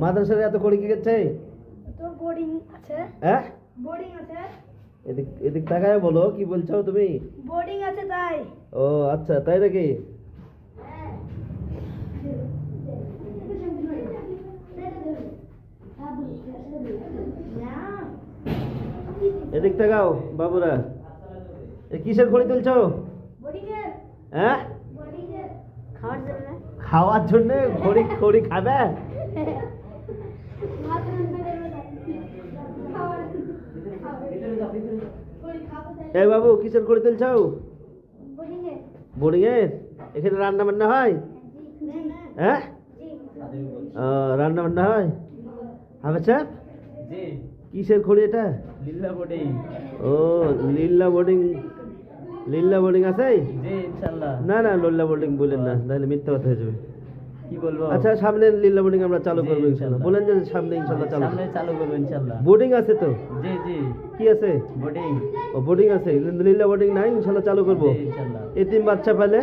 মাদ্রাসার এত খড়ি কি করছে? তোর বোর্ডিং আছে? হ্যাঁ, বোর্ডিং আছে? এদিক এদিক তাকায় বলো, কি বলছো তুমি? বোর্ডিং আছে তাই। ও আচ্ছা, তাই নাকি? এদিক তাকাও বাবুরা, কিসের খড়ি তুলছো? বোর্ডিং এর? হ্যাঁ, বোর্ডিং এর খাওয়ার জন্য। খাওয়ার জন্য খড়ি? খড়ি খাবে? এই বাবু, কিসের খড়ি তুলছো? বোর্ডিং এর। বোর্ডিং এর? এখানে রান্না বান্না হয়? হ্যাঁ, রান্না বান্না হয়। হাফেজ সাহেব, জি, কিসের খড়ি এটা? লিল্লা বোর্ডিং। ও, লিল্লা বোর্ডিং। লিল্লা বোর্ডিং আছে? জি, ইনশাআল্লাহ। না না, লিল্লা বোর্ডিং বলেন না, তাহলে মিথ্যা কথা হয়ে যাবে। কি বলবো? আচ্ছা, সামনে লিল্লা বোর্ডিং আমরা চালু জি, করবো ইনশাআল্লাহ। ইনশাআল্লাহ। বলেন যে সামনে ইনশাআল্লাহ চালু। সামনে চালু করবো ইনশাআল্লাহ। বোর্ডিং আছে তো? জি জি, কি আছে? বোর্ডিং। ও, বোর্ডিং আছে, কিন্তু লিল্লা বোর্ডিং নাই, ইনশাআল্লাহ চালু করবো। জি, ইনশাআল্লাহ। এতিম বাচ্চা পেলে,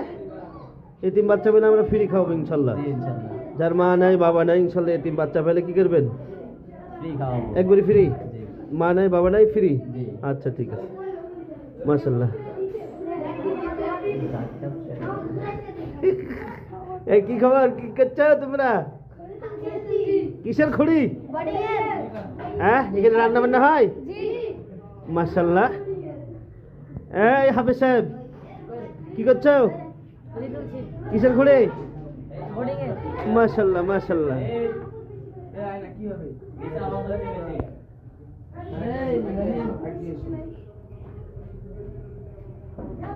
এতিম বাচ্চা পেলে আমরা ফ্রি খাওয়াবো ইনশাআল্লাহ। জি, ইনশাআল্লাহ। যার মা নাই বাবা নাই, ইনশাআল্লাহ এতিম বাচ্চা পেলে কি করবেন? ফ্রি খাওয়াবো। একবারই ফ্রি? জি মা নাই বাবা নাই, ফ্রি? জি। আচ্ছা, ঠিক আছে, মাশাআল্লাহ। এই কি খবর, কি করছো তোমরা? কিসের খড়ি? বোর্ডিং এর। হ্যাঁ, এখানে রান্না বান্না হয়? জি। মাশাআল্লাহ। এই হাফেজ সাহেব, কি করছো? কিসের খড়ি? বোর্ডিং এর। মাশাআল্লাহ মাশাআল্লাহ। কি হবে?